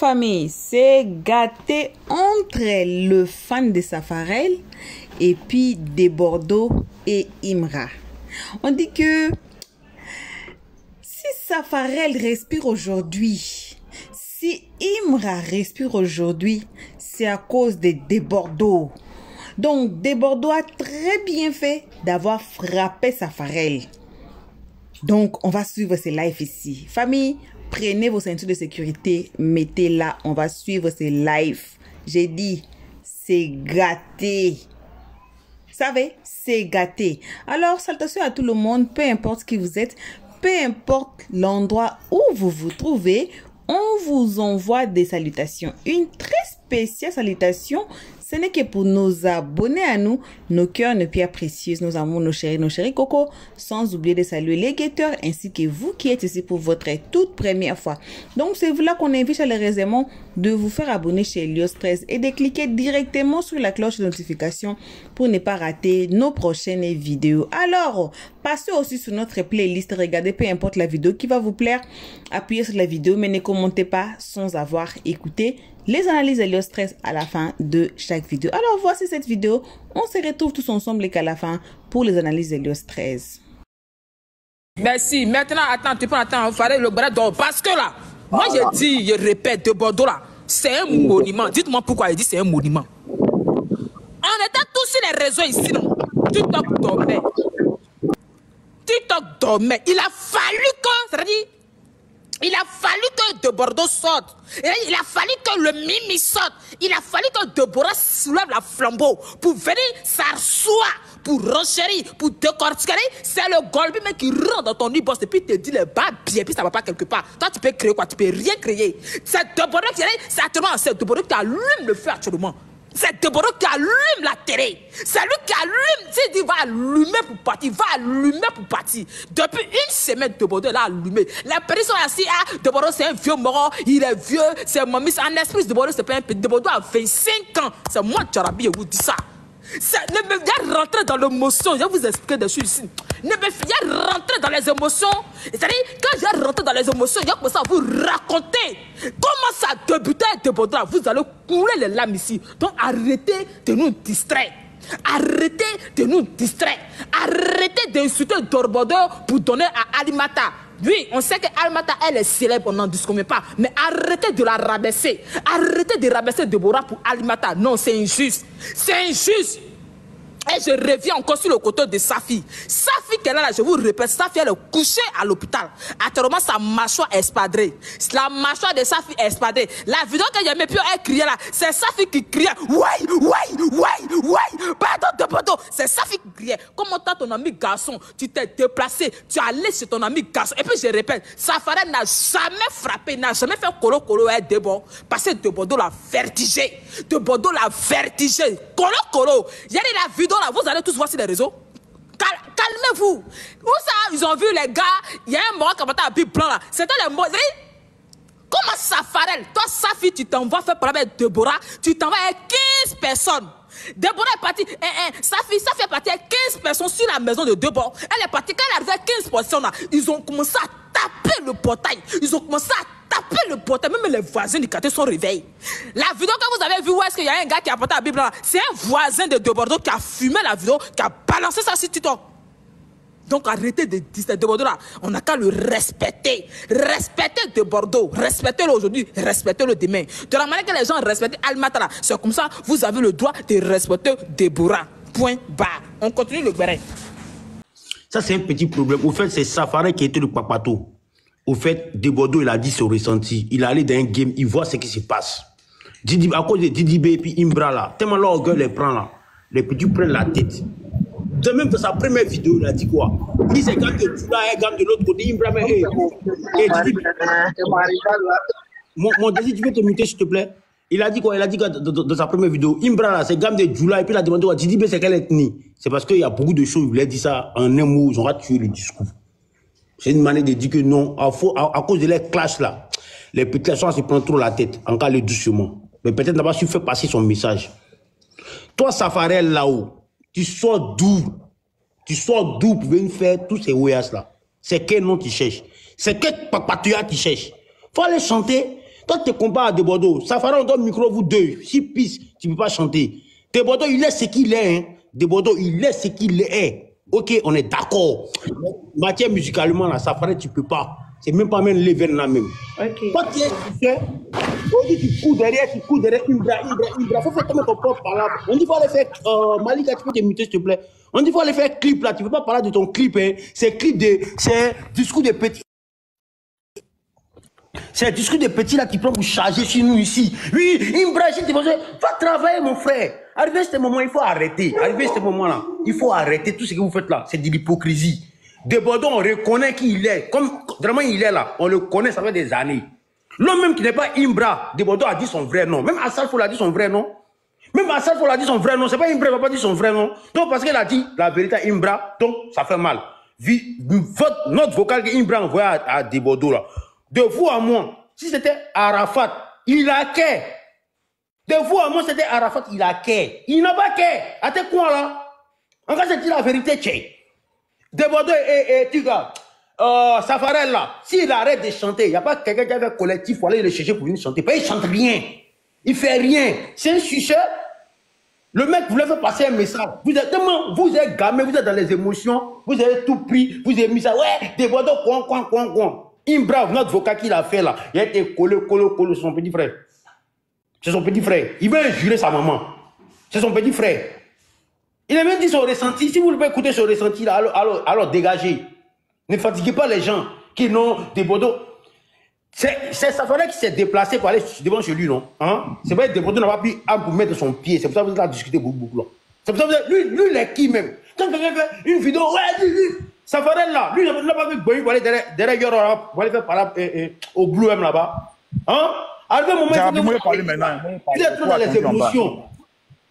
famille, c'est gâté entre le fan de Safarel et puis de Bordeaux et Imra. On dit que si Safarel respire aujourd'hui, si Imra respire aujourd'hui, c'est à cause de Bordeaux. Donc, de Bordeaux a très bien fait d'avoir frappé Safarel. Donc, on va suivre ces lives ici. Famille, prenez vos ceintures de sécurité, mettez-la, on va suivre ces lives. J'ai dit, c'est gâté. Vous savez, c'est gâté. Alors, salutations à tout le monde, peu importe qui vous êtes, peu importe l'endroit où vous vous trouvez, on vous envoie des salutations. Une très spéciale salutation. Ce n'est que pour nos abonnés à nous, nos cœurs, nos pierres précieuses, nos amours, nos chéris coco, sans oublier de saluer les guetteurs ainsi que vous qui êtes ici pour votre toute première fois. Donc, c'est vous là qu'on invite chaleureusement de vous faire abonner chez Elios 13 et de cliquer directement sur la cloche de notification pour ne pas rater nos prochaines vidéos. Alors, passez aussi sur notre playlist, regardez peu importe la vidéo qui va vous plaire, appuyez sur la vidéo mais ne commentez pas sans avoir écouté les analyses Elios 13 à la fin de chaque vidéo. Alors voici cette vidéo, on se retrouve tous ensemble et qu'à la fin pour les analyses Elios 13. Merci, maintenant attends, tu peux attendre, faire le bras d'or parce que là, moi je dis, je répète, de Bordeaux là, c'est un monument. Dites-moi pourquoi il dit c'est un monument. On était tous sur les réseaux ici, non? TikTok dormait. TikTok dormait. Il a fallu que, c'est-à-dire, il a fallu que de Bordeaux sorte. Il a fallu que le Mimi sorte. Il a fallu que Deborah soulève la flambeau pour venir s'asseoir, pour renchérir, pour décortiquer. C'est le Golbi mais qui rentre dans ton e-boss et puis te dit les bas bien, puis ça va pas quelque part. Toi, tu peux créer quoi? Tu peux rien créer. C'est Deborah qui c'est actuellement, c'est Deborah qui allume le feu actuellement. C'est Deborah qui allume la télé. C'est lui qui allume. Tu dis, il va allumer pour partir. Il va allumer pour partir. Depuis une semaine, Deborah l'a allumé. Les personnes sont assis. Ah, Deborah, c'est un vieux mort. Il est vieux. C'est mamie. En esprit, Deborah, c'est pas un petit. Deborah a 25 ans. C'est moi, Tcharabi, je vous dis ça. Ne me viens rentrer dans l'émotion. Je vais vous expliquer des choses ici. Ne me viens rentrer dans les émotions. C'est-à-dire, quand je vais rentrer dans les émotions, je vais commencer à vous raconter comment ça a débuté avec Deborah. Vous allez couler les lames ici. Donc, arrêtez de nous distraire. Arrêtez de nous distraire. Arrêtez d'insulter Bordeaux pour donner à Alimata. Oui, on sait que Alimata, elle est célèbre, on n'en discute pas. Mais arrêtez de la rabaisser. Arrêtez de rabaisser Deborah pour Alimata. Non, c'est injuste. C'est injuste. Et je reviens encore sur le côté de Safi. Safi, qu'elle est là, je vous répète, Safi, elle est couchée à l'hôpital. Actuellement, sa mâchoire est espadrée. La mâchoire de Safi est espadrée. La vidéo que j'aimais plus, elle criait là. C'est Safi qui criait. Ouais. Pardon de Bordeaux. C'est Safi qui criait. Comment t'as ton ami garçon? Tu t'es déplacé. Tu es allé chez ton ami garçon. Et puis je répète, Safarel n'a jamais frappé, n'a jamais fait colo et Debo. Parce que de Bordeaux l'a vertigé. De Bordeaux l'a vertigé. Colo. Il y a la vidéo. Là, vous allez tous voir sur les réseaux. Calmez-vous. Où ça, ils ont vu les gars, il y a un mort qui a porté un bip blanc là. C'était les morts. Comment Safarel, toi Safi, tu t'en vas faire parler avec Deborah, tu t'en vas avec 15 personnes. Deborah est partie, Safi est partie avec 15 personnes sur la maison de Deborah. Elle est partie, quand elle arrivait à 15 personnes là, ils ont commencé à taper le portail. Ils ont commencé à taper le portail, même les voisins du quartier sont réveillés. La vidéo que vous avez vue, où est-ce qu'il y a un gars qui a porté la Bible là, c'est un voisin de Bordeaux qui a fumé la vidéo, qui a balancé ça sur TikTok. Donc arrêtez de distraire de Bordeaux là. On n'a qu'à le respecter. Respectez de Bordeaux. Respectez-le aujourd'hui, respectez-le demain. De la manière que les gens respectent Alimata là, c'est comme ça, vous avez le droit de respecter Deborah. Point barre. On continue le béret. Ça, c'est un petit problème. Au fait, c'est Safarel qui était le papato. Au fait, de Bordeaux, il a dit son ressenti. Il est allé dans un game, il voit ce qui se passe. À cause de Didibé et puis Imbra là, tellement l'orgueil les prend là, les petits prennent la tête. De même que sa première vidéo, il a dit quoi? Il c'est gamme de Djoula et gamme de l'autre côté, Imbra mais Didibé. Mon désir, tu veux te muter s'il te plaît? Il a dit quoi? Il a dit dans sa première vidéo, Imbra là, c'est gamme de Djoula et puis il a demandé quoi? Didibé c'est quelle ethnie? C'est parce qu'il y a beaucoup de choses, il voulait dire ça en un mot, ils ont tué le discours. C'est une manière de dire que non, à cause de les clashs là, les petits gens se prennent trop la tête, en cas le doucement. Mais peut-être n'a pas su faire passer son message. Toi, Safarel là-haut, tu sors d'où? Tu sors d'où pour venir faire tous ces voyages là? C'est quel nom tu cherches? C'est quel papatouilla tu cherches? Faut aller chanter. Toi, tu te compares à Debordo. Safara, on donne micro, vous deux. 6 pistes, tu ne peux pas chanter. Debordo, il est ce qu'il est. Hein. Debordo, il est ce qu'il est. Ok, on est d'accord. Matière musicalement, là, Safara, tu ne peux pas. C'est même pas même les veines là même. Ok. Toi, tu es, tu cours derrière, Imbra. Il faut faire comme ton propre parole. On dit, il faut aller faire, Malika, tu peux te muter, s'il te plaît. On dit, il faut aller faire clip là. Tu ne peux pas parler de ton clip. Hein. C'est discours de petits. C'est un discours de petits là qui prend pour charger sur nous ici. Oui, Imbra, va travailler, mon frère. Arrivé à ce moment, il faut arrêter. Arrivé à ce moment-là, il faut arrêter tout ce que vous faites là. C'est de l'hypocrisie. Debordo, on reconnaît qui il est. Comme vraiment il est là, on le connaît, ça fait des années. L'homme même qui n'est pas Imbra, Debordo a dit son vrai nom. Même Assalfo l'a dit son vrai nom. Même Assalfo l'a dit son vrai nom. C'est pas Imbra, il va pas dire son vrai nom. Donc parce qu'elle a dit la vérité à Imbra, donc ça fait mal. Notre vocal que Imbra a envoyé à Debordo là. De vous à moi, si c'était Arafat, il a qu'à. De vous à moi, c'était Arafat, il a qu'à. Il n'a pas qu'à. À tes quoi là? En cas, c'est la vérité, tchè. Debordo et Tiga, Safarel là, s'il arrête de chanter, il n'y a pas quelqu'un qui avait un collectif pour aller le chercher pour venir chanter. Il ne chante rien. Il ne fait rien. C'est un sujet. Le mec voulait faire passer un message. Vous êtes gamin, vous êtes dans les émotions, vous avez tout pris, vous avez mis ça. Ouais, Debordo, quoi. Imbra, notre vocal qu'il a fait là, il a été collé, c'est son petit frère. C'est son petit frère. Il veut injurer sa maman. C'est son petit frère. Il a même dit son ressenti. Si vous ne pouvez pas écouter son ressenti là, alors dégagez. Ne fatiguez pas les gens qui n'ont Debordo. C'est Safara qui s'est déplacé pour aller devant chez lui, non? Hein? C'est vrai que Debordo n'a pas pu pour mettre son pied. C'est pour ça que vous avez discuté beaucoup là. C'est pour ça que lui, il est qui même? Quand quelqu'un fait une vidéo, ouais, Safarel là, lui, il n'a pas vu Boy pour aller derrière Yoro, pour aller faire parler au Blue M là-bas. Hein? Arrivé au moment où vous êtes trop dans les émotions.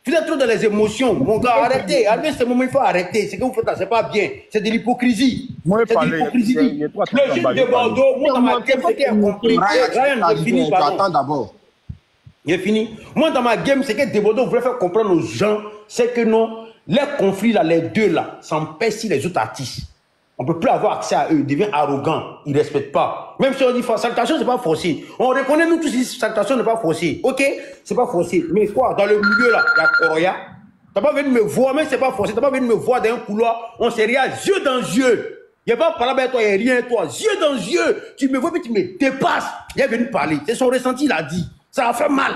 Vous êtes trop dans les émotions. Mon gars, arrêtez. Arrivé ce moment, il faut arrêter. Ce que vous faites là, c'est pas bien. C'est de l'hypocrisie. C'est de l'hypocrisie. Le juge de Bordeaux, moi, dans ma game, c'est qu'il a compris. Ryan, j'ai fini, pardon. Attends d'abord. J'ai fini. Moi, dans ma game, c'est que Debordo voulait faire comprendre aux gens, c'est que non, les conflits là, les deux là, s'empêchent les autres artistes. On ne peut plus avoir accès à eux. Ils deviennent arrogants. Ils ne respectent pas. Même si on dit salutation, ce n'est pas forcé. On reconnaît nous tous ici, salutation n'est pas forcé. Ok? Ce n'est pas forcé. Mais quoi? Dans le milieu là, il y a Koroya. Tu n'as pas venu me voir, même si ce n'est pas forcé. Tu n'as pas venu me voir dans un couloir. On s'est rien, yeux dans yeux. Il n'y a pas parlé avec toi, il n'y a rien toi. Yeux dans yeux. Tu me vois, puis tu me dépasses. Il est venu parler. C'est son ressenti, il a dit. Ça a fait mal.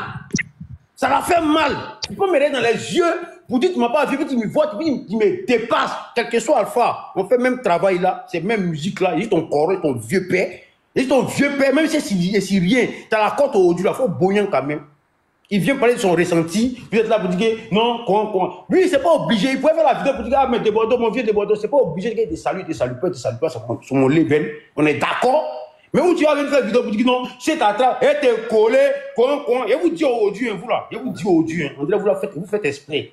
Ça l'a fait mal. Tu peux me regarder dans les yeux. Pour dire que tu ne m'as pas vu, tu me vois, tu me dépasses, quel que soit Alpha. On fait même travail là, c'est même musique là. Il dit ton corps, ton vieux père. Il dit ton vieux père, même si c'est rien, tu as la côte aujourd'hui, il faut boyant quand même. Il vient parler de son ressenti. Vous êtes là pour dire que non, quoi. Lui, c'est pas obligé. Il pouvait faire la vidéo pour dire ah, mais Debordo, mon vieux Debordo, c'est pas obligé qu'il te salue, pas, sur mon level. On est d'accord. Mais où tu vas venir faire la vidéo pour dire que non, c'est ta trappe, et t'es collé, quoi. Et vous dites aujourd'hui, vous là, et vous dites aujourd'hui, on dirait vous faites exprès.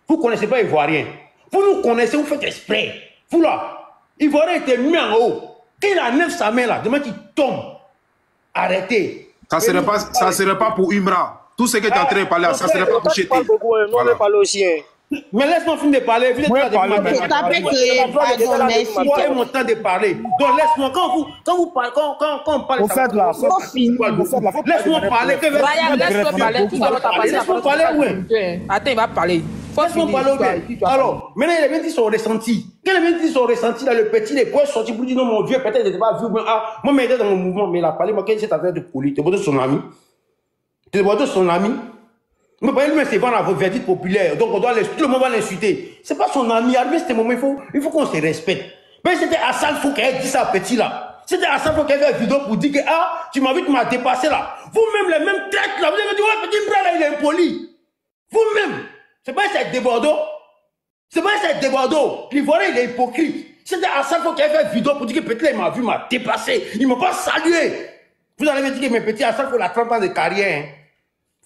Vous ne connaissez pas Ivoirien. Vous nous connaissez, vous faites exprès. Vous là, Ivoirien était mis en haut. Quand il enlève sa main là, demain qu'il tombe. Arrêtez. Ça ne serait pas pour Imbra. Tout ce que tu es en train de parler, ça ne serait pas pour Chété. Voilà. Parler aussi. Mais laisse-moi finir de parler. Moi, j'ai mon temps de parler. Donc laisse-moi, quand vous parlez, quand on parle... Vous faites là. Laisse-moi parler. Laisse-moi parler, oui. Attends, il va parler. Laisse-moi parler, oui. Alors, maintenant, il a bien dit son ressenti. Quand il a bien dit son ressenti, là, le petit, il est quoi sorti pour dire non, mon vieux, peut-être, il n'était pas vu. Moi, il était dans mon mouvement, mais il a parlé, moi, quand il s'est en train de coller, tu vois son ami. Tu vois son ami. Mais pas lui, c'est vendre la verdict populaire. Donc, tout le monde va l'insulter. C'est pas son ami. À ce moment, il faut qu'on se respecte. Mais c'était Hassan Fou qui a dit ça à petit là. C'était Hassan Fou qui a fait une vidéo pour dire que ah, tu m'as vu, tu m'as dépassé là. Vous-même, les mêmes traites là, vous avez dit, ouais, petit bras là, il est impoli. Vous-même. C'est pas cette Debordo. C'est pas cette Debordo. L'Ivoirien, il est hypocrite. C'était Hassan Fou qui a fait une vidéo pour dire que petit là, il m'a vu, il m'a dépassé. Il m'a pas salué. Vous allez me dire que mes petits Hassan Fou, il a 30 ans de carrière. Hein.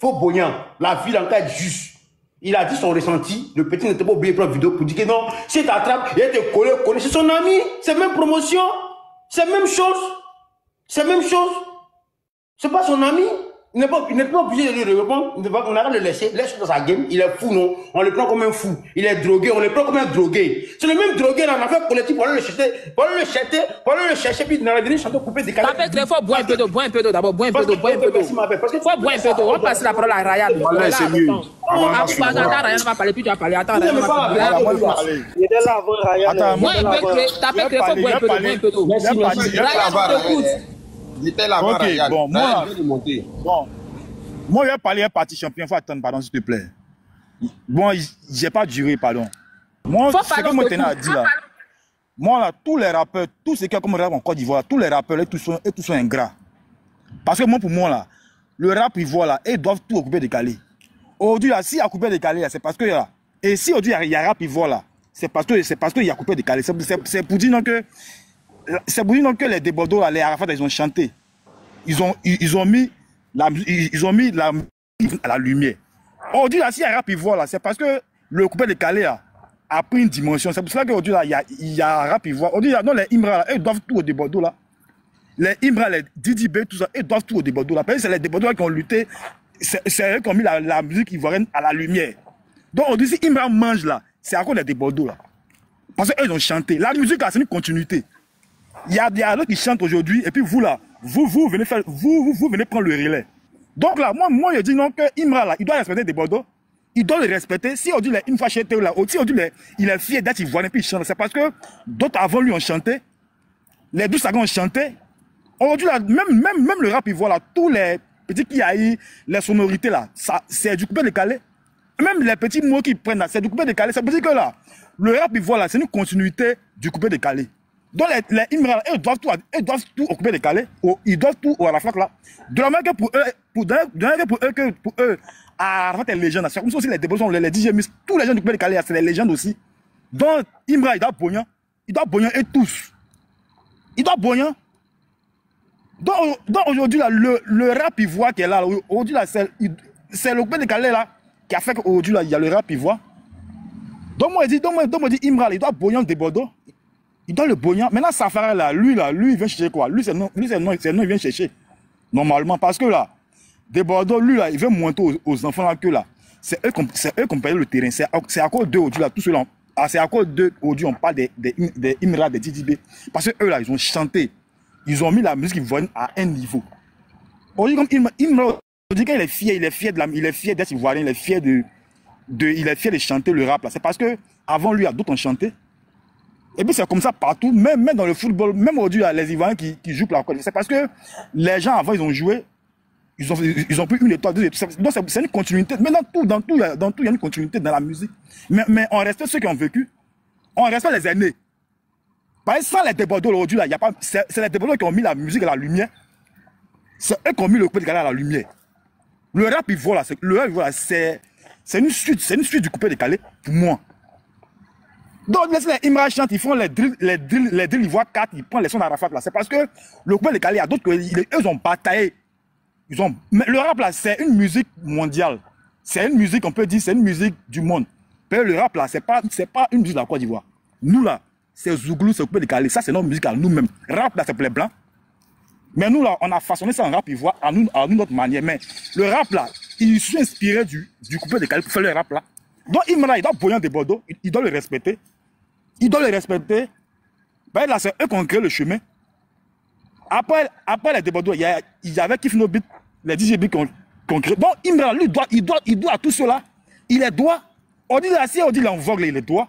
Faut Bognan, la ville en cas juste. Il a dit son ressenti. Le petit n'était pas obligé de prendre vidéo pour dire que non, si tu attrapes, il était collé. C'est son ami. C'est même promotion. C'est même chose. C'est même chose. C'est pas son ami. Il n'est pas obligé de lui répondre. On arrête de le laisser. Laisse dans sa game. Il est fou, non? On le prend comme un fou. Il est drogué. On le prend comme un drogué. C'est le même drogué là. On a fait collectif pour aller le chercher. Puis il est venu chanter coupé décalé. Il faut boire un peu d'eau. Boire un peu d'eau d'abord. Boire un peu d'eau. Boire un peu d'eau. Il faut boire un peu d'eau. On va passer la parole à Ryan. Voilà, c'est mieux. Attends, Ryan va parler. Puis tu vas parler. Attends, Ryan va parler. Il était là avant Ryan. Attends, moi, un peu de t'as pas qu'il faut boire un peu d'eau. Merci. Ryan, écoute. Il était là-bas, ok, bon, moi, je vais parler un parti champion. Il faut attendre, pardon, s'il te plaît. Bon, j'ai pas duré, pardon. Moi, ce que moi, a dit là. Moi, là, tous les rappeurs, tous ceux qui ont comme rap en Côte d'Ivoire, tous les rappeurs, tous sont ingrats. Parce que moi, pour moi, là, le rap ivoire, là, ils doivent tout occuper décalé. Aujourd'hui, là, s'il y a coupé décalé, c'est parce que, là, et si aujourd'hui, il y a rap ivoire, là, c'est parce qu'il y a coupé décalé. C'est pour dire que. C'est pour dire que les Débordeaux, les Arafat, ils ont chanté. Ils ont mis la musique à la lumière. Aujourd'hui, là, s'il y a rap ivoire, là, c'est parce que le coupé décalé a pris une dimension. C'est pour ça qu'aujourd'hui, là, il y a rap ivoire. Aujourd'hui, non, les Imra, là, ils doivent tout au Débordeaux, là. Les Imra, les Didi B, tout ça, ils doivent tout au Débordeaux, là. Parce que c'est les Débordeaux qui ont lutté. C'est eux qui ont mis la musique ivoirienne à la lumière. Donc, aujourd'hui, si Imra mange, là, c'est à cause des Débordeaux, là. Parce qu'eux, ils ont chanté. La musique, là, c'est une continuité. Il y a d'autres qui chantent aujourd'hui, et puis vous là, vous venez prendre le relais. Donc là, moi je dis non que Imra là, il doit respecter des Bordeaux, il doit le respecter. Si on dit une fois chez là, si on dit il est fier d'être ivoirien, puis il chante, c'est parce que d'autres avant lui ont chanté, les deux sagons ont chanté. Aujourd'hui là, même le rap ivoire là, tous les petits qui aillent, les sonorités là, c'est du coupé décalé. Même les petits mots qu'ils prennent là, c'est du coupé décalé. C'est pour dire que là, le rap ivoire là, c'est une continuité du coupé décalé. Donc les Imra, ils doivent tout occuper décalé. Ils doivent tout à la fac là. De la même que pour eux, à la est légende. C'est comme ça aussi les déposants, les DJ Miss, tous les gens du coupé décalé, c'est les légendes aussi. Donc Imra, il doit bogner et tous. Il doit bogner. Donc aujourd'hui là, le rap ivoire qui est là, aujourd'hui là, c'est le coupé décalé là qui a fait qu'aujourd'hui là, il y a le rap ivoire. Donc moi je dis Imra, il doit bogner des Bordeaux. Il doit le bogner. Maintenant, Safari, là, lui, il vient chercher quoi? Lui, c'est non, il vient chercher. Normalement, parce que là, des Bordeaux, lui, là, il veut montrer aux enfants là que là, c'est eux qui ont payé le terrain. C'est à cause d'eux aujourd'hui, là, tout cela. C'est à cause d'eux aujourd'hui, on parle des Imra, des Didi B. Parce que eux, là, ils ont chanté. Ils ont mis la musique ivoirienne à un niveau. Aujourd'hui, comme Imra, aujourd'hui, quand il est fier d'être ivoirien, il est fier de chanter le rap, là. C'est parce que avant lui, il y a d'autres ont chanté. Et puis c'est comme ça partout, même dans le football, même aujourd'hui, les Ivoiriens qui jouent pour la Côte. C'est parce que les gens avant, ils ont joué, ils ont pris une étoile, deux étoiles. Donc c'est une continuité. Mais dans tout, il y a une continuité dans la musique. Mais on respecte ceux qui ont vécu. On respecte les aînés. Par exemple, sans les Débordeaux aujourd'hui, c'est les Débordeaux qui ont mis la musique à la lumière. C'est eux qui ont mis le coupé décalé à la lumière. Le rap ivoire, c'est une suite du coupé décalé pour moi. Donc, les Imra chantent, ils font les drills ivoires 4, ils prennent les sons d'Arafat là. C'est parce que le coupé décalé, il y a d'autres, eux ont bataillé. Mais le rap là, c'est une musique mondiale. C'est une musique, on peut dire, c'est une musique du monde. Mais le rap là, c'est pas une musique de la Côte d'Ivoire. Nous là, c'est Zouglou, c'est coupé décalé. Ça, c'est notre musique à nous-mêmes. Rap là, c'est pour les blancs. Mais nous là, on a façonné ça en rap ivoire à nous notre manière. Mais le rap là, il sont inspiré du coupé décalé pour faire le rap là. Donc Imra, il doit bouillir des Bordeaux, il doit le respecter. Il doit le respecter. Ben là, c'est eux qui ont créé le chemin. Après les Débordeaux, il y avait Kif No Beat, les DJ Beat qui ont créé. Donc Imra, lui, il doit à tout cela. Il est droit. On dit là, si on dit là, on vogue, il est droit.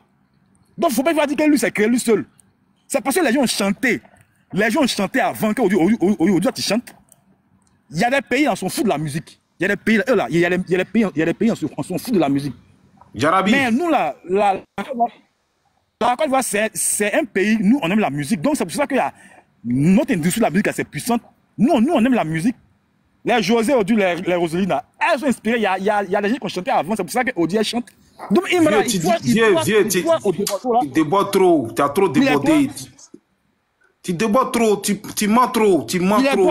Donc il ne faut pas dire que lui, c'est créé lui seul. C'est parce que les gens ont chanté. Les gens ont chanté avant qu'aujourd'hui, tu chantes. Il y a des pays, on s'en fout de la musique. Il y a des pays, là, il y a des pays, on s'en fout de la musique. Jarabi. Mais nous, là, la Côte d'Ivoire, c'est un pays, nous, on aime la musique. Donc, c'est pour ça que notre industrie de la musique est assez puissante. Nous, on aime la musique. Les José, aujourd'hui, les Rosalina, elles sont inspirées. Il y a des gens qui ont chanté avant. C'est pour ça qu'Audi, elle chante. Donc, Imra, tu débordes trop. Tu as trop débordé. Tu débordes trop. Tu mens trop. Tu mens trop.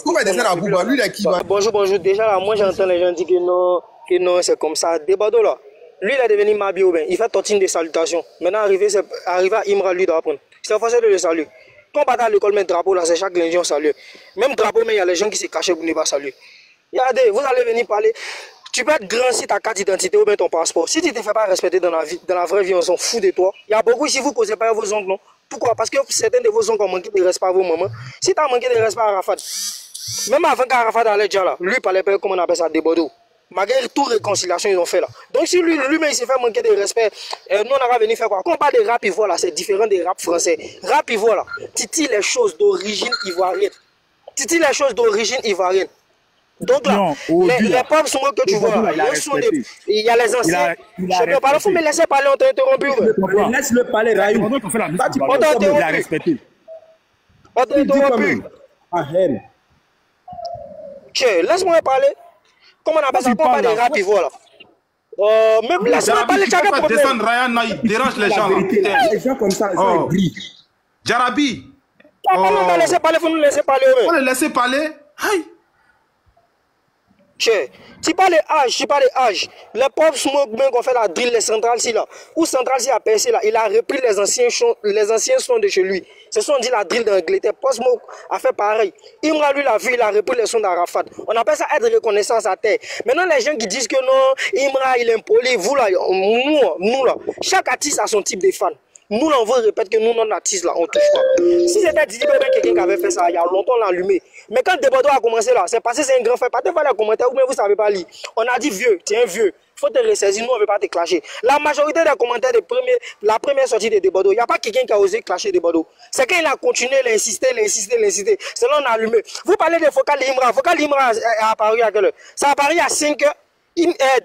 Pourquoi descendre à Bouba? Lui, il est qui? Bonjour. Déjà, là, moi, j'entends les gens dire que non, c'est comme ça. Débordeaux, là. Lui, il est devenu Mabi Aubin. Il fait tortine de salutations. Maintenant, arrivé à Imra, lui, doit apprendre. C'est facile de le saluer. Quand on part à l'école, mettre drapeau là, c'est chaque lundi on salue. Même drapeau, mais il y a les gens qui se cachent pour ne pas saluer. Regardez, vous allez venir parler. Tu peux être grand si ta carte d'identité ou bien ton passeport. Si tu ne te fais pas respecter dans la vraie vie, on s'en fout de toi. Il y a beaucoup ici, vous ne causez pas à vos oncles, non? Pourquoi? Parce que certains de vos oncles ont manqué de respect à vos mamans. Si tu as manqué de respect à Arafat, même avant qu'Arafat allait déjà là, lui parlait pas, comment on appelle ça, des Bordeaux. Malgré toute réconciliation ils ont fait là. Donc si lui-même il s'est fait manquer de respect, nous on va venir faire quoi? Quand on parle de rap ivoire là, c'est différent des rap français. Rap ivoire là, titille les choses d'origine ivoirienne. Titille les choses d'origine ivoirienne. Donc là, les pauvres sont que tu vois là, il y a les anciens. Je ne parle pas, faut me laisser parler, on t'a interrompu. Laisse-le parler, Raïm. On t'a interrompu. On t'a interrompu. Tiens, laisse-moi parler. Comment on appelle ça? Quand on parle de rap ivoire là. Même laisse-moi parler, tu as pas descendre Ryan, il dérange les gens. Les gens comme ça, ils brillent. Jarabi. On va laisser parler, faut nous laisser parler. On les laisser parler. Aïe. Tu parles d'âge, les pauvres smoke bien qu'on fait la drill, les centrales ici là, ou centrales ici à percer là, il a repris les anciens sons de chez lui. Ce sont dit la drill d'Angleterre, Pop Smoke a fait pareil. Imra lui l'a vu, il a repris les sons d'Arafat. On appelle ça être reconnaissance à terre. Maintenant les gens qui disent que non, Imra il est impoli, vous là, nous là, chaque artiste a son type de fan. Nous, on veut répéter que nous, non artistes là, on touche pas. Si c'était Didi Bébé quelqu'un qui avait fait ça, il y a longtemps, on l'a allumé. Mais quand Debordo a commencé là, c'est passé, c'est un grand frère. Pas de voir les commentaires, ou même vous savez pas lire. On a dit vieux, tu es un vieux. Faut te ressaisir, nous, on ne veut pas te clasher. La majorité des commentaires de la première sortie de Debordo, il n'y a pas quelqu'un qui a osé clasher Debordo. C'est quand il a continué, l'insister. C'est là on a allumé. Vous parlez de Focal Imra. Focal Imra a apparu à quelle heure? Ça a apparu à 5 heures.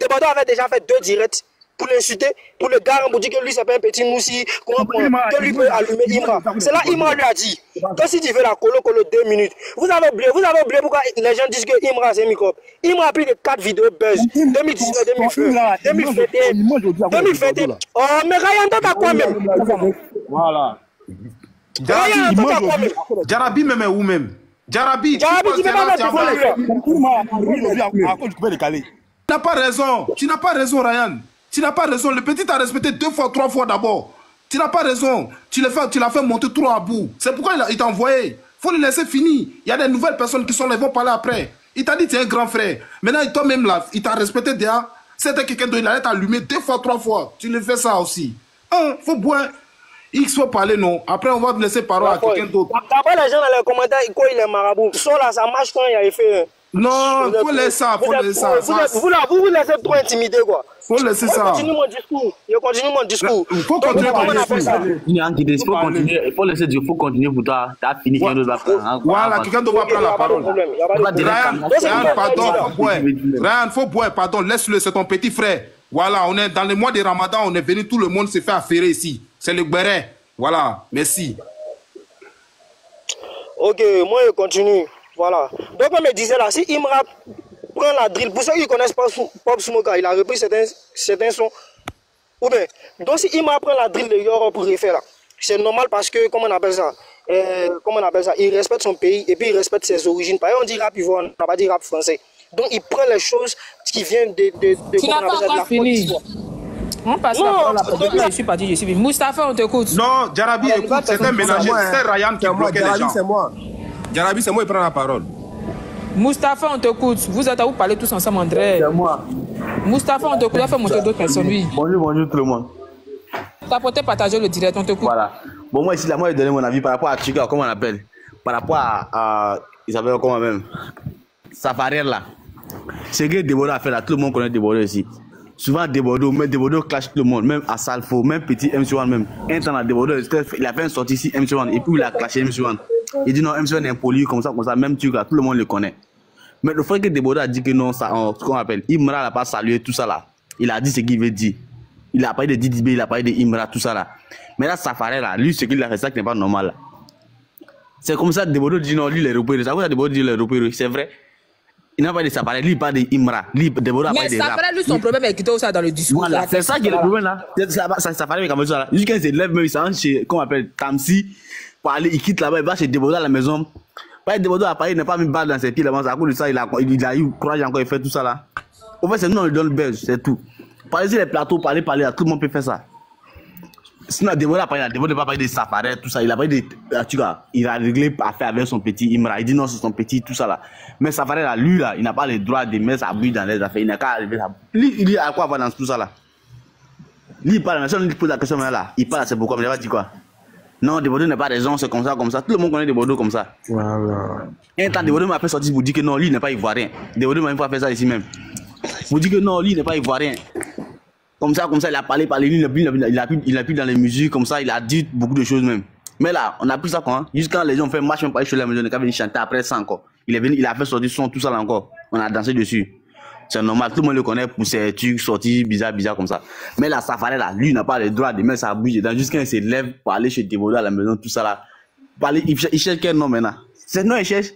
Debordo avait déjà fait 2 directs. Pour l'insulter, pour le gars, pour dire que lui c'est pas un petit moussi, que lui peut allumer Imra. C'est là Imra lui a dit que si tu veux la colo 2 minutes. Vous avez oublié pourquoi les gens disent que Imra c'est un microbe. Imra a pris de 4 vidéos buzz 2019, 2021. Oh mais Ryan, t'as quoi même? Voilà. Jarabi même où même? Jarabi, tu n'as pas raison. Tu n'as pas raison, Ryan. Tu n'as pas raison. Le petit t'a respecté 2 fois, 3 fois d'abord. Tu n'as pas raison. Tu l'as fait monter trop à bout. C'est pourquoi il t'a envoyé. Il faut le laisser finir. Il y a des nouvelles personnes qui sont là, ils vont parler après. Il t'a dit que tu es un grand frère. Maintenant, toi-même là, il t'a respecté déjà. C'était quelqu'un d'autre, il allait t'allumer 2 fois, 3 fois. Tu le fais ça aussi. Il faut boire. X faut parler, non. Après, on va te laisser parler à quelqu'un d'autre. Après, les gens dans les commentaires, quoi, il est marabout. Soit là, ça marche quand il y a effet. Non, faut laisser ça, faut laisser ça. Vous laissez trop intimider, quoi. Faut laisser ça. Je continue mon discours. Il faut continuer ton discours. Il faut laisser dire, il faut continuer pour toi. Tu as fini, quelqu'un d'autre va prendre. Voilà, quelqu'un d'autre va prendre la parole. Ryan, pardon, Ryan, faut boire, pardon, laisse-le, c'est ton petit frère. Voilà, on est dans le mois de Ramadan, on est venu, tout le monde s'est fait affairer ici. C'est le béret. Voilà, merci. Ok, moi je continue. Voilà. Donc on me disait là, si Imra prend la drill, pour ceux qui connaissent pas Pop Smoke, il a repris certains sons. Ou bien, donc si Imra prend la drill de Yoro pour refaire là, c'est normal parce que, comment on appelle ça, il respecte son pays et puis il respecte ses origines. Par exemple, on dit rap ivoire, on n'a pas dit rap français. Donc il prend les choses qui viennent de tu n'as pas encore fini. On passe je suis parti, je suis venu. Moustapha, on t'écoute. Non, Jarabi, écoute, c'était mélangé. C'est Ryan qui bloquait les gens. C'est moi. Jarabi, c'est moi qui prends la parole. Moustapha, on t'écoute. Vous êtes à vous parler tous ensemble, André. C'est moi. Moustapha, on t'écoute. Il a fait monter d'autres personnes, oui. Bonjour tout le monde. T'as porté partager le direct, on t'écoute. Voilà. Bon, moi ici, là, moi, je vais donner mon avis par rapport à Chica, comment on appelle. Par rapport à il s'appelle comment même. Safari là. C'est que Debordo a fait là, tout le monde connaît Debordo ici. Souvent Debordo clash tout le monde, même à Salfo, même petit MC1 même. Un temps là, Debordo, il a fait une sortie ici MC1 et puis il a clashé MC1. Il dit non, MC1 est impoli comme ça, même truc là, tout le monde le connaît. Mais le fait que Debordo a dit que non, ça, ce qu'on appelle, Imra n'a pas salué tout ça là. Il a dit ce qu'il veut dire. Il a parlé de Didi B, il a parlé de Imra, tout ça là. Mais là, Safari là, lui, ce qu'il a fait, ça qui n'est pas normal là. C'est comme ça, Debordo dit non, lui, il est repéré. Ça veut dire Debordo dit il est repéré, c'est vrai. Il n'a pas de Safari, lui, il parle de Imra. Lui, Debordo a parlé de rap. Mais Safari, lui, son problème avec tout ça dans le discours. Voilà, c'est ça qui est le problème là. Safari avec Amadou là. Lui, quand il se lève, même, il s'en chez, comment on appelle, Tamsi, pour aller, il quitte là-bas, il va chez Debordo à la maison. Debordo a parlé, il n'a pas mis balle dans ses pieds là-bas. À cause de ça, il a eu courage encore, il fait tout ça là. Au fait, c'est nous, on lui donne le buzz, c'est tout. Parler sur les plateaux, parler, tout le monde peut faire ça. Sinon, Deborah a parlé, Deborah n'a pas parlé de Safarel, tout ça. Il a parlé de. Tu vois, il a réglé affaire avec son petit Imra. Il dit non, c'est son petit, tout ça là. Mais Safarel, là, lui, là, il n'a pas le droit de mettre sa bouille dans les affaires. Il n'a qu'à arriver là. Lui, il a quoi avoir dans tout ça là? Lui, il parle, mais si on lui pose la question là, il parle, c'est pourquoi, mais il va dire quoi? Non, Deborah n'a pas raison, c'est comme ça, comme ça. Tout le monde connaît Deborah comme ça. Voilà. Un temps, Deborah m'a fait sortir pour dire que non, lui, il n'est pas ivoirien. Deborah m'a une fois fait ça ici même. Pour dire que non, lui, il n'est pas ivoirien. Comme ça, il a parlé, lui, il a pu dans les musiques, comme ça, il a dit beaucoup de choses même. Mais là, on a pris ça quand, hein? Jusqu'à les gens ont fait marche, même pas chez la maison, on a venu chanter après ça encore. Il est venu, il a fait sortir son, tout ça là encore. On a dansé dessus. C'est normal, tout le monde le connaît pour ses trucs sortis bizarre comme ça. Mais là, Safarel là, lui, il n'a pas le droit de mettre sa bouche dedans, jusqu'à il se lève pour aller chez Deborah à la maison, tout ça là. Parler, il cherche quel nom maintenant? C'est non, il cherche.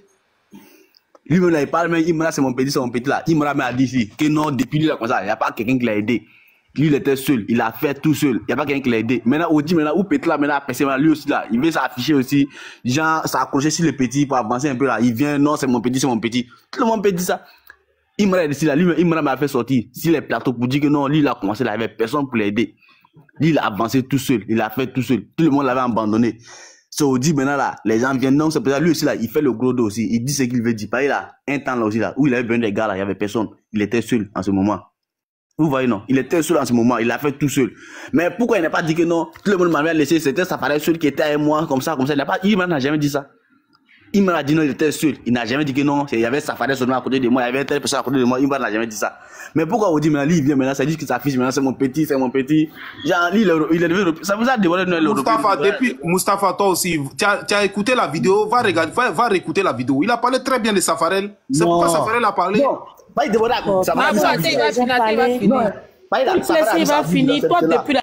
Lui-même là, il parle, mais Imra, c'est mon petit là. Imra m'a dit ici, que non, depuis lui là, comme ça, il n'y a pas quelqu'un qui l'a aidé. Lui, il était seul, il a fait tout seul, il n'y a pas quelqu'un qui l'a aidé. Maintenant, Odi, maintenant, où Petla, maintenant, lui aussi là, il veut s'afficher aussi, genre, s'accrocher sur le petit pour avancer un peu là. Il vient, non, c'est mon petit, c'est mon petit. Tout le monde peut dire ça. Imra est ici là, lui, Imra m'a fait sortir sur les plateaux pour dire que non, lui, il a commencé là, il n'y avait personne pour l'aider. Lui, il a avancé tout seul, il a fait tout seul. Tout le monde l'avait abandonné. C'est Odi, maintenant là, les gens viennent, non, c'est pour ça, lui aussi là, il fait le gros dos aussi, il dit ce qu'il veut dire. Pareil là, un temps là aussi là, où il avait besoin des gars là, il n'y avait personne. Il était seul en ce moment. Vous voyez, non, il était seul en ce moment, il a fait tout seul. Mais pourquoi il n'a pas dit que non, tout le monde m'avait laissé, c'était Safarel seul qui était avec moi, comme ça, il n'a jamais dit ça. Il m'a dit non, il était seul, il n'a jamais dit que non, il y avait Safarel seulement à côté de moi, il y avait telle personne à côté de moi, il n'a jamais dit ça. Mais pourquoi on dit maintenant, lui, il vient maintenant, ça dit que sa fille, maintenant, c'est mon petit. Genre, lui, il est devenu, ça vous a dévoilé Moustapha, toi aussi, tu as écouté la vidéo, va réécouter la vidéo. Il a parlé très bien de Safarel. C'est pourquoi Safarel a parlé. Non. Pas il va finir. Toi, depuis la.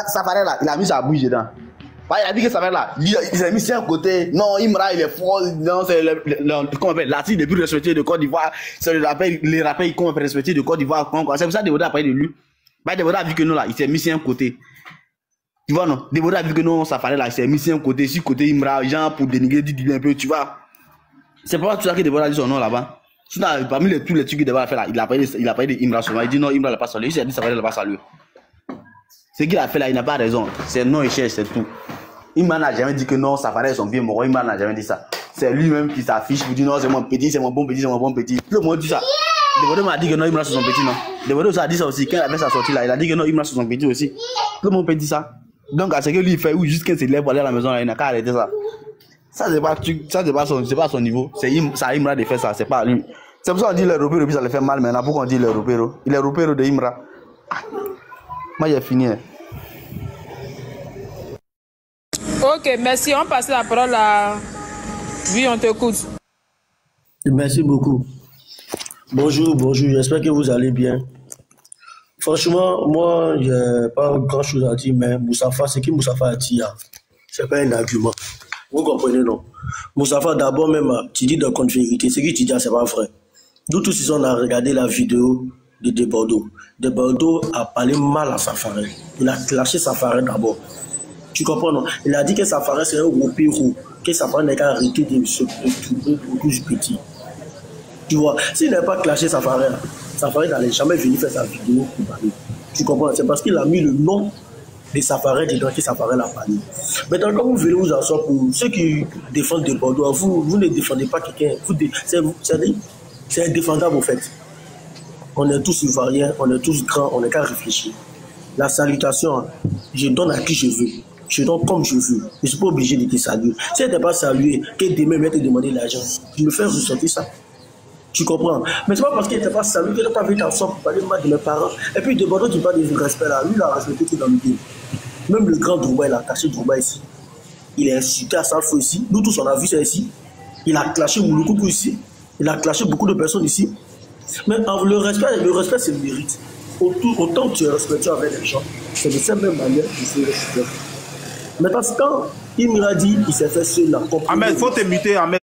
Safarel là, il a mis sa bouche dedans. Il a dit que Safarel là, il a mis ça à côté. Non, Imra, il est fort. Non, c'est comment on appelle, l'artiste le plus respecté de Côte d'Ivoire. C'est les rappels qu'on peut respecter de Côte d'Ivoire. C'est pour ça que Deborah a parlé de lui. Deborah a vu que non là, il s'est mis sur un côté. Tu vois non? Deborah a vu que non, Safarel là, il s'est mis sur un côté, sur côté Imra, genre pour dénigrer, dire un peu, tu vois. C'est pas tout ça que Deborah a dit son nom là-bas. Sinon, parmi tous les trucs qu'il devait faire là, il a parlé de Imra souvent. Il dit non, Imra l'a pas salué. Il s'est dit Safarel l'a pas salué. Ce qu'il a fait là, il n'a pas raison. C'est non, il cherche, c'est tout. Imra n'a jamais dit que non, Safarel sont bien morts. Imra n'a jamais dit ça. C'est lui-même qui s'affiche pour dire non, c'est mon petit, c'est mon bon petit, c'est mon bon petit. Tout le monde dit ça. Deborah m'a dit que non, Imra c'est son petit, non. Deborah a dit ça aussi. Quand il a fait sa sortie là, il a dit que non, Imra c'est son petit aussi. Tout le monde peut dire ça. Donc, à ce que lui il fait, ou juste quand il se lève pour aller à la maison, là, il n'a qu'à arrêter ça. Ça, c'est pas son niveau. C'est Imra de faire ça, c'est pas lui. C'est pour ça qu'on dit le repéro, puis ça le fait mal maintenant. Pourquoi on dit le repéro? Il est repéro de Imra. Moi, j'ai fini. Ok, merci. On passe la parole à... Oui, on t'écoute. Merci beaucoup. Bonjour, j'espère que vous allez bien. Franchement, moi, je n'ai pas grand chose à dire, mais Moustapha, ce que Moustapha a dit, ce n'est pas un argument. Vous comprenez, non? Moustapha, d'abord même, tu dis de contre-vérité. Ce que tu dis, ce n'est pas vrai. Nous tous ici, on a regardé la vidéo de Bordeaux. De Bordeaux a parlé mal à Safarel. Il a clashé Safarel d'abord. Tu comprends, non? Il a dit que Safarel c'est un roupérou, que Safarel n'est qu'à arrêter de se trouver pour tout petit. Tu vois, s'il n'a pas clashé Safarel n'allait jamais venir faire sa vidéo pour parler. Tu comprends? C'est parce qu'il a mis le nom de Safarel dedans que Safarel a parlé. Maintenant, quand vous venez vous asseoir pour ceux qui défendent de Bordeaux, vous ne défendez pas quelqu'un. C'est indéfendable en fait. On est tous ivoiriens, on est tous grands, on n'est qu'à réfléchir. La salutation, je donne à qui je veux. Je donne comme je veux. Je ne suis pas obligé de te saluer. Si elle n'est pas saluée, que demain, je vais te demander l'argent. Je me fais ressortir ça. Tu comprends? Mais c'est pas parce qu'elle n'était pas saluée qu'elle n'a pas vu ensemble pour parler mal de mes parents. Et puis de Bordeaux, tu parles de respect là. Lui, il a respecté tout dans le game. Même le grand Drouba, il a caché Drouba ici. Il a insulté à Salfo ici. Nous tous, on a vu ça ici. Il a clashé Mouloukoukou ici. Il a clashé beaucoup de personnes ici. Mais le respect, c'est le mérite. Autant que tu es respectueux avec les gens, c'est de cette même manière que tu fais respecter. Mais parce que quand Imra dit qu'il s'est fait seul là. Ahmed, faut te muter, Ahmed.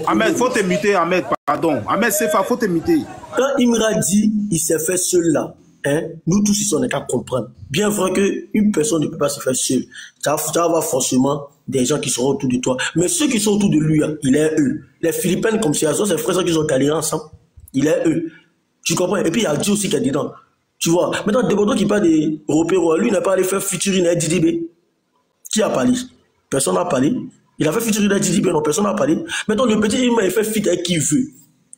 Ahmed, faut te muter, Ahmed, pardon. Ahmed, c'est pas, faut te muter. Quand Imra dit qu'il s'est fait seul là, hein, nous tous ici on est qu'à comprendre. Bien vrai qu'une personne ne peut pas se faire seule. Tu vas avoir forcément des gens qui seront autour de toi. Mais ceux qui sont autour de lui, il est eux. Les Philippines comme Siazo, c'est frères qui sont calés ensemble. Il est eux. Tu comprends? Et puis il y a Dieu aussi qui est dedans. Tu vois, maintenant, Debordo qui parle des Européens, lui, il n'a pas allé faire featuring avec Didibé. Qui a parlé? Personne n'a parlé. Il a fait featuring avec Didibé, non, personne n'a parlé. Maintenant, le petit, il fait feat avec qui il veut.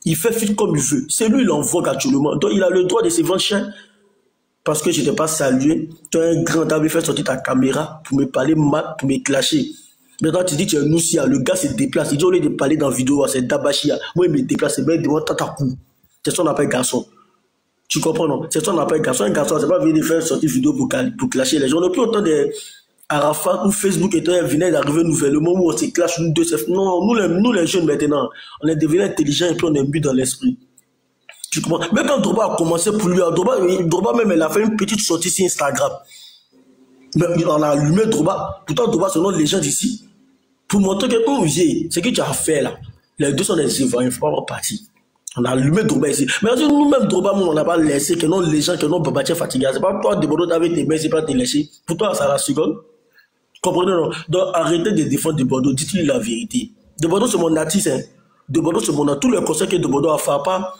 Il fait feat comme il veut. C'est lui, il en vogue actuellement. Donc, il a le droit de se vendre cher. Parce que je ne t'ai pas salué. Tu es un grand, tu avais fait sortir ta caméra pour me parler mal, pour me clasher. Maintenant, tu dis que tu es un Noussia. Le gars se déplace. Il dit, au lieu de parler dans la vidéo, c'est Dabachia. Moi, il me déplace. Il me demande Tatakou. C'est son appel garçon. Tu comprends, non? C'est son appel garçon. Un garçon, c'est pas venir faire sortir vidéo pour clasher les gens. On n'a plus autant de Arafat ou Facebook et toi, venait d'arriver nouvellement où on se clash nous deux. Non, nous les jeunes maintenant, on est devenus intelligents et puis on est mis dans l'esprit. Tu comprends? Même quand Drogba a commencé pour lui, Drogba même, elle a fait une petite sortie sur Instagram. Mais on a allumé Drogba. Pourtant, Drogba, c'est notre légende ici. Pour montrer que, ce que tu as fait là, les deux sont des évents, il ne faut pas avoir parti. On a allumé Drogba ici. Mais nous-mêmes, Drogba, on n'a pas laissé que non les gens, que non Babatia fatigué. C'est pas toi, Debordo, avec tes mains, c'est pas te laisser. Pour toi, ça la seconde. Comprenez, non? Donc, arrêtez de défendre Debordo, dites-lui la vérité. Debordo, c'est mon artiste, hein. Debordo, c'est mon artiste. Tous les conseils que Debordo a fait, pas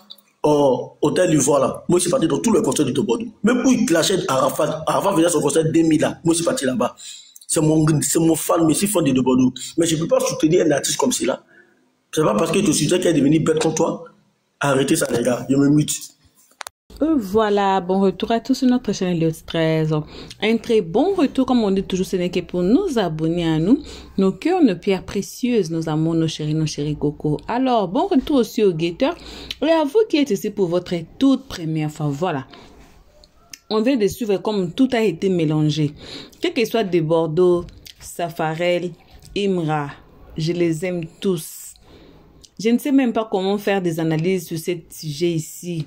au Hôtel Ivoire, là. Moi, je suis parti dans tous les concerts de Debordo. Même où il clashait Arafat faisait son concert 2000 là. Moi, je suis parti là-bas. C'est mon fan, mais je suis fan de Debordo. Mais je ne peux pas soutenir un artiste comme cela. C'est pas parce que tu suis qui est devenu bête contre toi. Arrêtez ça, les gars. Je me mute. Voilà, bon retour à tous sur notre chaîne Léo 13. Un très bon retour, comme on dit toujours, ce n'est que pour nous abonner à nous, nos cœurs, nos pierres précieuses, nos amours, nos chéris coco. Alors, bon retour aussi aux guetteurs et à vous qui êtes ici pour votre toute première fois. Voilà, on vient de suivre comme tout a été mélangé. Quel que soit Debordo, Safarel, Imra, je les aime tous. Je ne sais même pas comment faire des analyses sur ce sujet ici.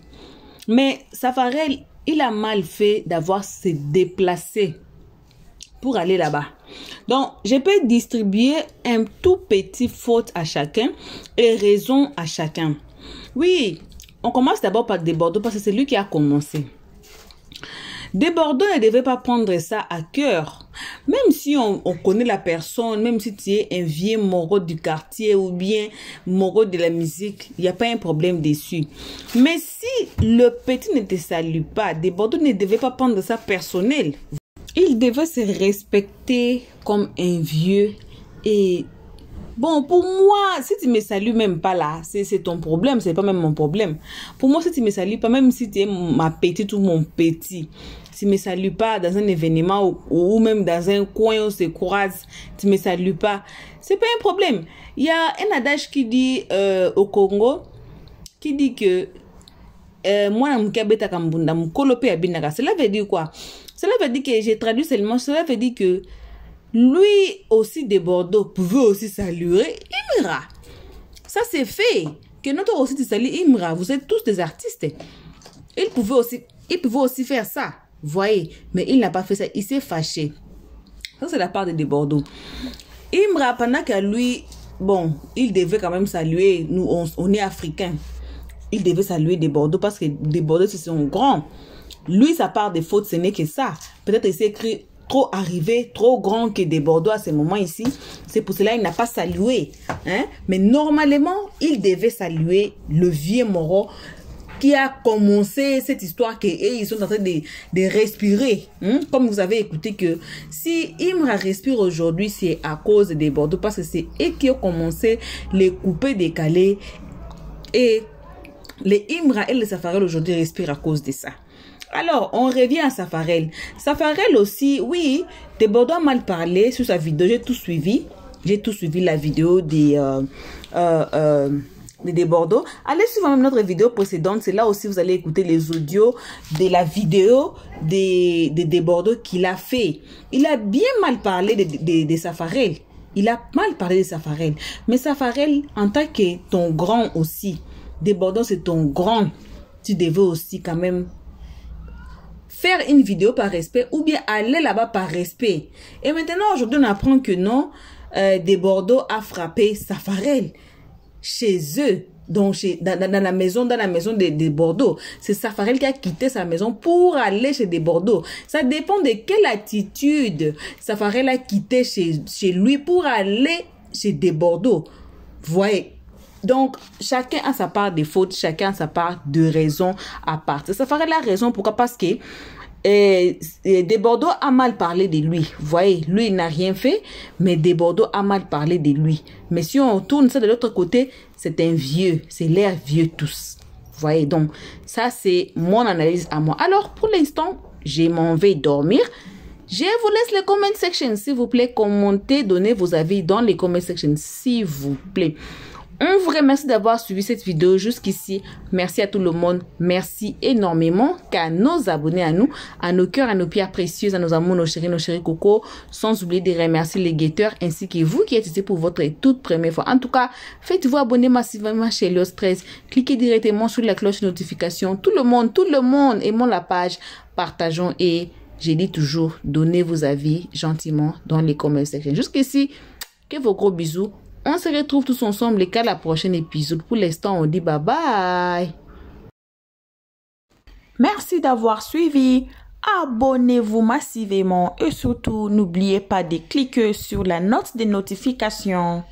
Mais Safarel, il a mal fait d'avoir se déplacé pour aller là-bas. Donc, je peux distribuer un tout petit faute à chacun et raison à chacun. Oui, on commence d'abord par Debordo parce que c'est lui qui a commencé. Debordo ne devait pas prendre ça à cœur. Même si on connaît la personne, même si tu es un vieux moro du quartier ou bien moro de la musique, il n'y a pas un problème dessus. Mais si le petit ne te salue pas, Debordo ne devait pas prendre ça personnel. Il devait se respecter comme un vieux et... Bon, pour moi, si tu me salues même pas là, c'est ton problème, c'est pas même mon problème. Pour moi, si tu me salues pas, même si tu es ma petite ou mon petit, tu me salues pas dans un événement ou même dans un coin où on se croise, tu me salues pas, c'est pas un problème. Il y a un adage qui dit au Congo, qui dit que moi, cela veut dire quoi? Cela veut dire que j'ai traduit seulement, cela veut dire que lui aussi Debordo pouvait aussi saluer Imra. Ça c'est fait. Que notre aussi te salue Imra. Vous êtes tous des artistes. Il pouvait aussi faire ça. Voyez. Mais il n'a pas fait ça. Il s'est fâché. Ça c'est la part de Debordo. Imra, pendant que lui, bon, il devait quand même saluer. Nous, on est africains. Il devait saluer Debordo parce que Debordo c'est son grand. Lui, sa part de faute, ce n'est que ça. Peut-être il s'est écrit trop arrivé, trop grand que Debordo à ce moment ici. C'est pour cela qu'il n'a pas salué. Hein? Mais normalement, il devait saluer le vieux moro qui a commencé cette histoire qu'ils sont en train de respirer. Hein? Comme vous avez écouté que si Imra respire aujourd'hui, c'est à cause de Debordo parce que c'est eux qui ont commencé les coupés décalés et les Imra et les Safarel aujourd'hui respirent à cause de ça. Alors, on revient à Safarel. Safarel aussi, oui, Debordo a mal parlé sur sa vidéo. J'ai tout suivi. J'ai tout suivi la vidéo de Debordo. Allez suivre même notre vidéo précédente. C'est là aussi vous allez écouter les audios de la vidéo de Debordo qu'il a fait. Il a bien mal parlé de Safarel. Il a mal parlé de Safarel. Mais Safarel, en tant que ton grand aussi, Debordo c'est ton grand. Tu devais aussi quand même faire une vidéo par respect ou bien aller là-bas par respect. Et maintenant, aujourd'hui, on apprend que non, Debordo a frappé Safarel chez eux. Donc, dans la maison de Bordeaux. C'est Safarel qui a quitté sa maison pour aller chez Debordo. Ça dépend de quelle attitude Safarel a quitté chez lui pour aller chez Debordo. Voyez. Donc, chacun a sa part de fautes, chacun a sa part de raison à part. Ça ferait la raison, pourquoi? Parce que Desbordeaux a mal parlé de lui. Vous voyez, lui, il n'a rien fait, mais Desbordeaux a mal parlé de lui. Mais si on tourne ça de l'autre côté, c'est un vieux, c'est l'air vieux tous. Vous voyez, donc, ça, c'est mon analyse à moi. Alors, pour l'instant, je m'en vais dormir. Je vous laisse les comment section, s'il vous plaît. Commentez, donnez vos avis dans les comment section, s'il vous plaît. On vous remercie d'avoir suivi cette vidéo jusqu'ici. Merci à tout le monde. Merci énormément qu'à nos abonnés, à nous, à nos cœurs, à nos pierres précieuses, à nos amours, nos chéris cocos. Sans oublier de remercier les guetteurs ainsi que vous qui êtes ici pour votre toute première fois. En tout cas, faites-vous abonner massivement chez Elios 13. Cliquez directement sur la cloche de notification. Tout le monde, aimons la page, partageons et j'ai dit toujours, donnez vos avis gentiment dans les commentaires sections. Jusqu'ici, que vos gros bisous. On se retrouve tous ensemble et qu'à la prochaine épisode. Pour l'instant, on dit bye bye. Merci d'avoir suivi. Abonnez-vous massivement et surtout, n'oubliez pas de cliquer sur la note de notification.